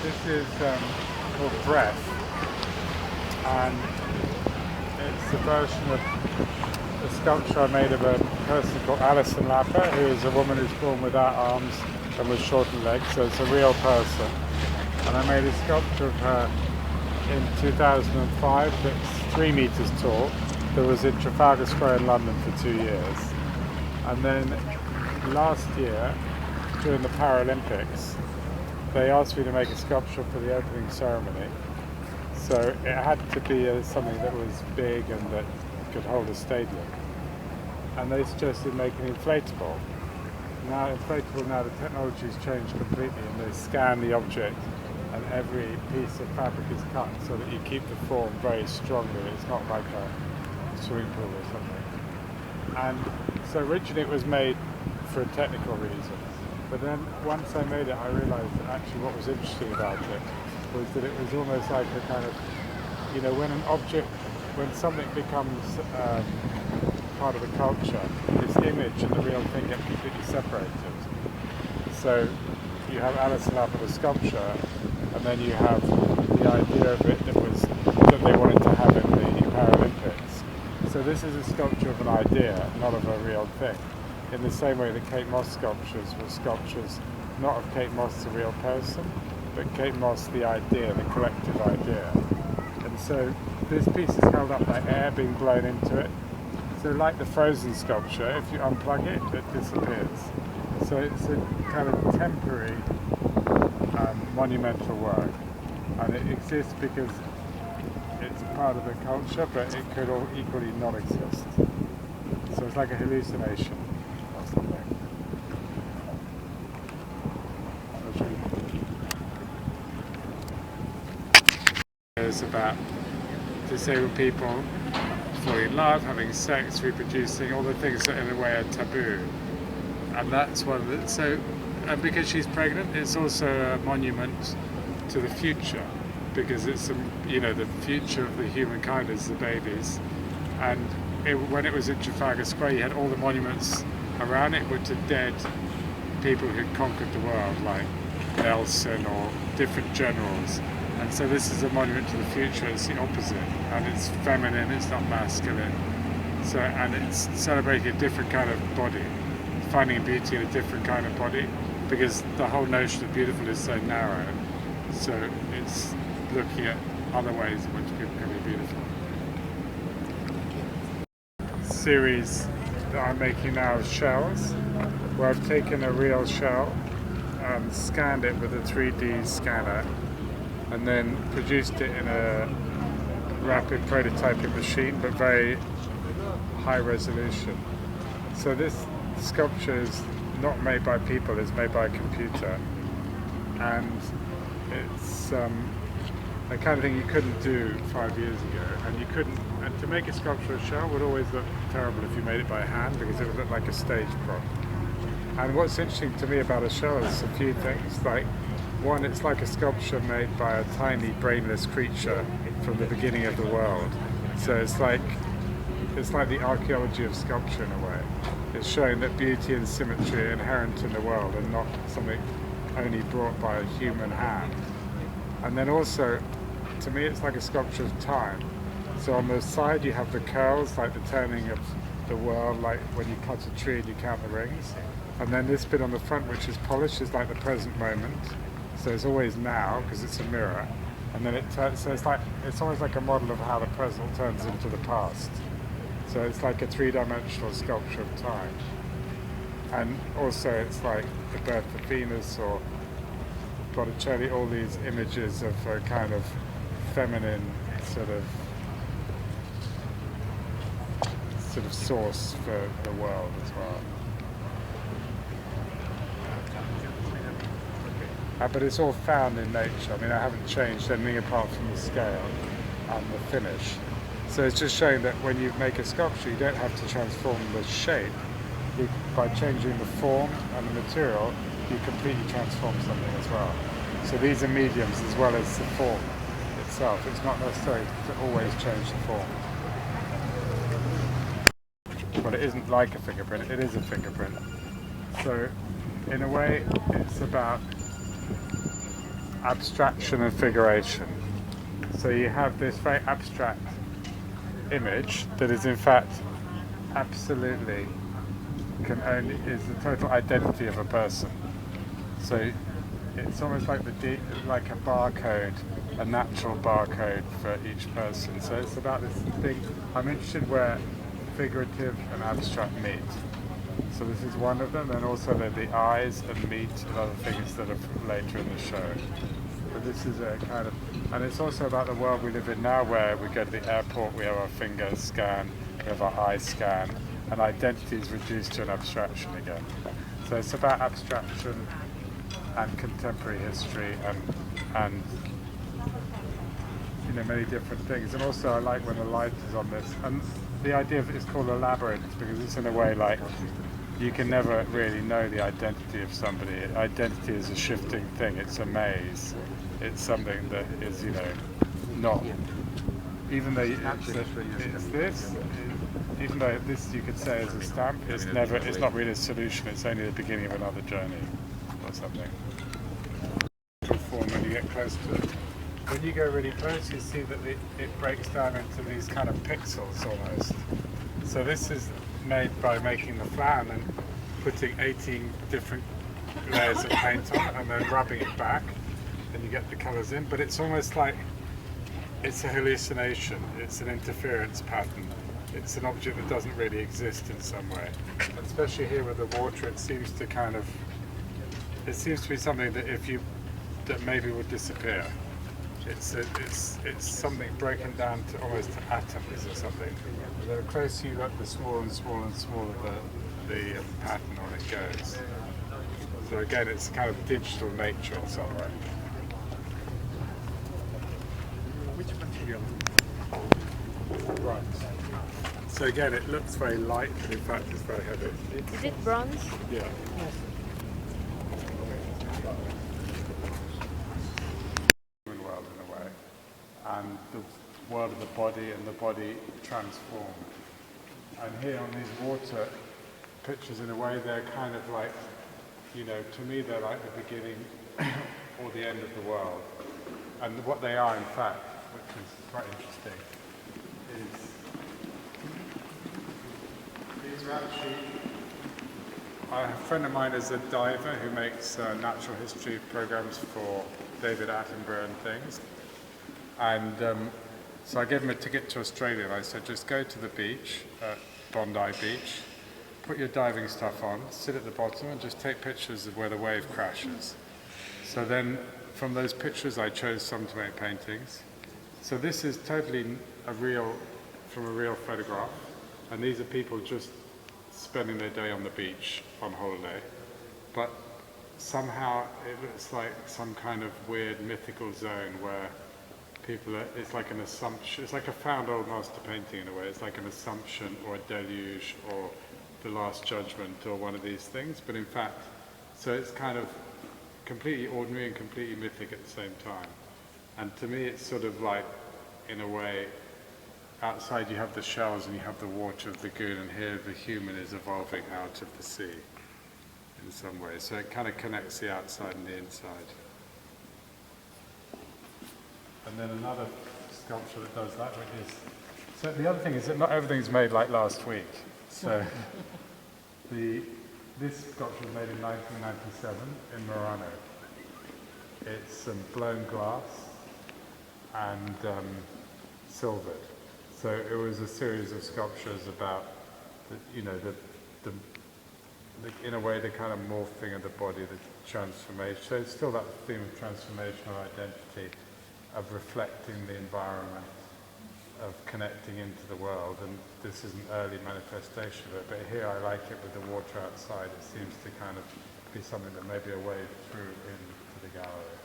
This is called Breath, and it's a version of a sculpture I made of a person called Alison Lapper, who is a woman who's born without arms and with shortened legs, so it's a real person. And I made a sculpture of her in 2005 that's 3 meters tall, that was in Trafalgar Square in London for 2 years. And then last year, during the Paralympics, they asked me to make a sculpture for the opening ceremony. So it had to be something that was big and that could hold a stadium. And they suggested making an inflatable. Now the technology's changed completely, and they scan the object and every piece of fabric is cut so that you keep the form very strongly. It's not like a swimming pool or something. And so originally it was made for a technical reason. But then once I made it, I realized that actually what was interesting about it was that it was almost like a kind of, when something becomes part of a culture, this image and the real thing get completely separated. So you have Alison Lapper, the sculpture, and then you have the idea of it that they wanted to have in the Paralympics. So this is a sculpture of an idea, not of a real thing. In the same way that Kate Moss sculptures were sculptures not of Kate Moss, the real person, but Kate Moss, the idea, the collective idea. And so this piece is held up by air being blown into it. So like the frozen sculpture, if you unplug it, it disappears. So it's a kind of temporary monumental work. And it exists because it's part of the culture, but it could equally not exist. So it's like a hallucination. It's about disabled people falling in love, having sex, reproducing, all the things that in a way are taboo. And that's one of the, and because she's pregnant, it's also a monument to the future, because it's the future of the humankind is the babies. And when it was in Trafalgar Square, you had all the monuments around it were to dead people who'd conquered the world, like Nelson or different generals. And so this is a monument to the future. It's the opposite, and it's feminine, it's not masculine. So, and it's celebrating a different kind of body, finding beauty in a different kind of body, because the whole notion of beautiful is so narrow. So it's looking at other ways in which people can be beautiful. Series that I'm making now of shells, where I've taken a real shell and scanned it with a 3D scanner, and then produced it in a rapid prototyping machine, but very high resolution. So this sculpture is not made by people, it's made by a computer. And it's the kind of thing you couldn't do 5 years ago. And to make a sculpture of a shell would always look terrible if you made it by hand, because it would look like a stage prop. And what's interesting to me about a shell is a few things. Like, one, it's like a sculpture made by a tiny brainless creature from the beginning of the world. So it's like the archaeology of sculpture in a way. It's showing that beauty and symmetry are inherent in the world and not something only brought by a human hand. And then also, to me, it's like a sculpture of time. So on the side you have the curls, like the turning of the world, like when you cut a tree and you count the rings. And then this bit on the front, which is polished, is like the present moment. So it's always now, because it's a mirror. And then it turns, so it's almost like a model of how the present turns into the past. So it's like a three-dimensional sculpture of time. And also it's like the birth of Venus or Botticelli, all these images of a kind of feminine sort of source for the world as well. But it's all found in nature. I mean, I haven't changed anything apart from the scale and the finish. So it's just showing that when you make a sculpture, you don't have to transform the shape. By changing the form and the material, you completely transform something as well. So these are mediums as well as the form itself. It's not necessary to always change the form. But it isn't like a fingerprint, it is a fingerprint. So in a way, it's about abstraction and figuration. So you have this very abstract image that is in fact absolutely is the total identity of a person. So it's almost like like a barcode, a natural barcode for each person. So it's about this thing. I'm interested where figurative and abstract meet. So this is one of them, and also the eyes and meat and other things that are later in the show. But this is a kind of, and it's also about the world we live in now, where we go to the airport, we have our finger scan, we have our eye scan, and identity is reduced to an abstraction again. So it's about abstraction and contemporary history and many different things. And also I like when the light is on this, and the idea of it's called a labyrinth because it's in a way like you can never really know the identity of somebody. Identity is a shifting thing. It's a maze. It's something that is, not, even though it's this, even though this you could say is a stamp, it's not really a solution. It's only the beginning of another journey or something. Form when you get close to it. When you go really close, you see that it breaks down into these kind of pixels almost. So this is made by making the flan and putting 18 different layers of paint on and then rubbing it back, and you get the colours in. But it's almost like it's a hallucination. It's an interference pattern. It's an object that doesn't really exist in some way. And especially here with the water, it seems to be something that maybe would disappear. It's something broken down to almost to atoms or something. The closer you look, the smaller and smaller and smaller the pattern on it goes. So again, it's kind of digital nature in some way. Which material? Right. So again, it looks very light, but in fact it's very heavy. Is it bronze? Yeah. World in a way, and the world of the body and the body transformed. And here on these water pictures, in a way, they're kind of like, to me they're like the beginning or the end of the world. And what they are, in fact, which is quite interesting, is these are actually, a friend of mine is a diver who makes natural history programs for David Attenborough and things. And so I gave him a ticket to Australia and I said, just go to the beach, Bondi Beach, put your diving stuff on, sit at the bottom and just take pictures of where the wave crashes. So then from those pictures I chose some to make paintings. So this is totally from a real photograph, and these are people just spending their day on the beach on holiday. But somehow it looks like some kind of weird mythical zone where it's like an assumption, it's like a found old master painting in a way. It's like an assumption or a deluge or the Last Judgment or one of these things, but in fact, so it's kind of completely ordinary and completely mythic at the same time. And to me it's sort of like, in a way, outside you have the shells and you have the water of the lagoon, and here the human is evolving out of the sea in some way. So it kind of connects the outside and the inside. And then another sculpture that does that, which is, so the other thing is that not everything's made like last week. So this sculpture was made in 1997 in Murano. It's some blown glass and silvered. So it was a series of sculptures about, in a way, the kind of morphing of the body, the transformation. So it's still that theme of transformational identity, of reflecting the environment, of connecting into the world. And this is an early manifestation of it. But here I like it with the water outside. It seems to kind of be something that may be a wave through into the gallery.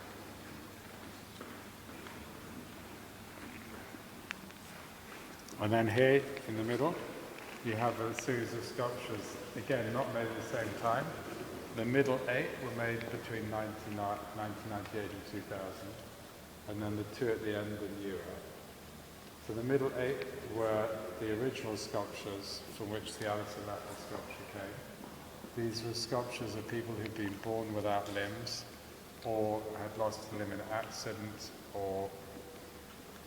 And then here in the middle, you have a series of sculptures, again, not made at the same time. The middle 8 were made between 1998 and 2000, and then the 2 at the end in Europe. So the middle 8 were the original sculptures from which the Alice in Latin sculpture came. These were sculptures of people who'd been born without limbs, or had lost a limb in an accident or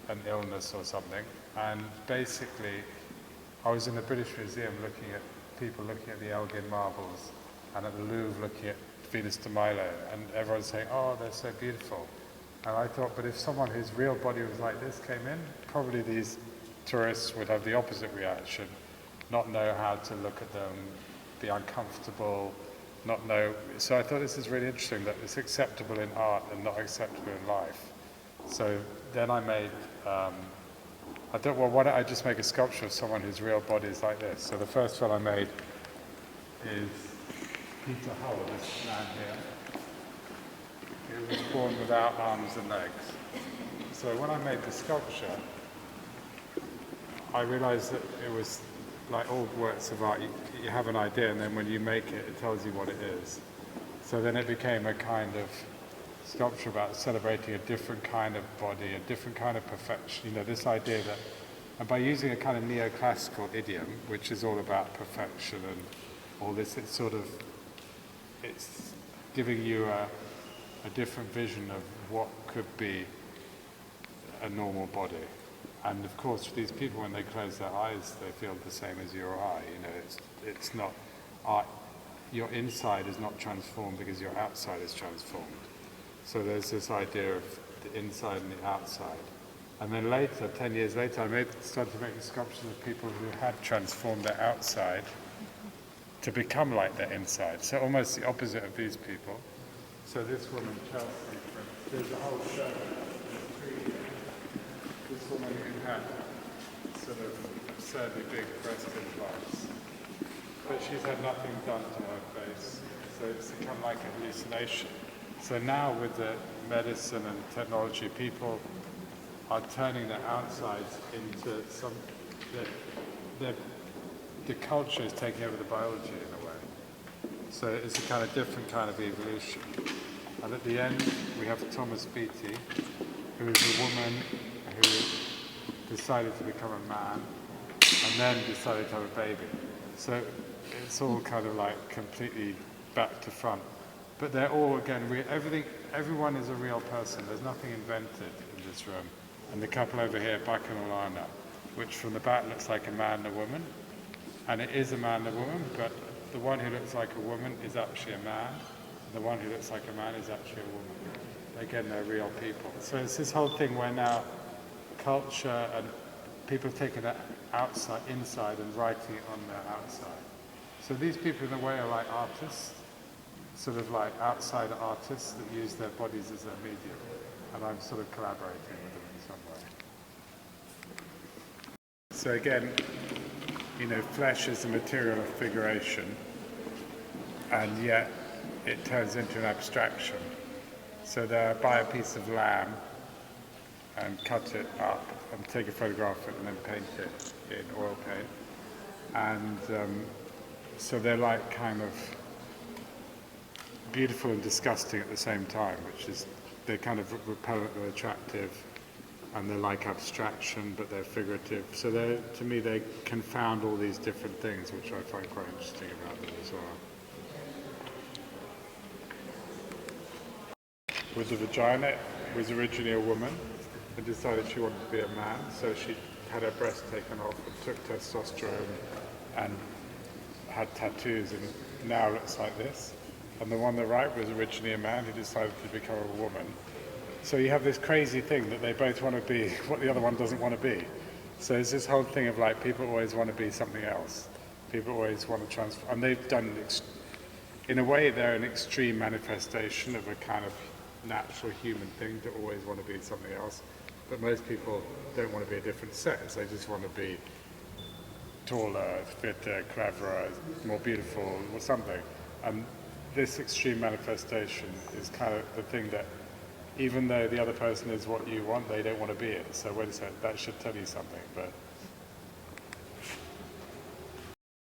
an illness or something. And basically, I was in the British Museum looking at people looking at the Elgin marbles, and at the Louvre looking at Venus de Milo, and everyone's saying, oh, they're so beautiful. And I thought, but if someone whose real body was like this came in, probably these tourists would have the opposite reaction, not know how to look at them, be uncomfortable, not know. So I thought this is really interesting that it's acceptable in art and not acceptable in life. So then I made, why don't I just make a sculpture of someone whose real body is like this. So the first one I made is Peter Hull, this man here. He was born without arms and legs. So when I made the sculpture, I realized that it was like all works of art, you have an idea, and then when you make it, it tells you what it is. So then it became a kind of sculpture about celebrating a different kind of body, a different kind of perfection, this idea that, and by using a kind of neoclassical idiom, which is all about perfection and all this, it's giving you a different vision of what could be a normal body. And of course, for these people, when they close their eyes, they feel the same as you or I. It's not art. Your inside is not transformed because your outside is transformed. So there's this idea of the inside and the outside. And then later, 10 years later, I started to make sculptures of people who had transformed their outside to become like their inside. So almost the opposite of these people. So this woman, Chelsea, there's a whole show. This woman who had sort of absurdly big breast implants, but she's had nothing done to her face, so it's become like a hallucination. So now with the medicine and technology, people are turning their outsides into the culture is taking over the biology in a way. So it's a kind of different kind of evolution. And at the end, we have Thomas Beattie, who is a woman who decided to become a man and then decided to have a baby. So it's all kind of like completely back to front. But they're all, again, everyone is a real person. There's nothing invented in this room. And the couple over here, Buck and Alana, which from the back looks like a man and a woman. And it is a man and a woman, but the one who looks like a woman is actually a man. And the one who looks like a man is actually a woman. Again, they're real people. So it's this whole thing where now culture and people have taken it outside, inside, and writing it on their outside. So these people in a way are like artists, sort of like outside artists that use their bodies as their medium. And I'm sort of collaborating with them in some way. So again, flesh is a material of figuration, and yet it turns into an abstraction. So I buy a piece of lamb and cut it up and take a photograph of it and then paint it in oil paint. And so they're like kind of beautiful and disgusting at the same time, which is, they're kind of repellent and attractive, and they're like abstraction, but they're figurative. So to me, they confound all these different things, which I find quite interesting about them as well. With the vagina, it was originally a woman and decided she wanted to be a man, so she had her breast taken off and took testosterone and had tattoos, and now looks like this. And the one on the right was originally a man who decided to become a woman. So you have this crazy thing that they both want to be what the other one doesn't want to be. So it's this whole thing of like, people always want to be something else. People always want to transform, and they've done, in a way, they're an extreme manifestation of a kind of natural human thing to always want to be something else. But most people don't want to be a different sex. They just want to be taller, fitter, cleverer, more beautiful, or something. And this extreme manifestation is kind of the thing that, even though the other person is what you want, they don't want to be it. So wait a second, that should tell you something. But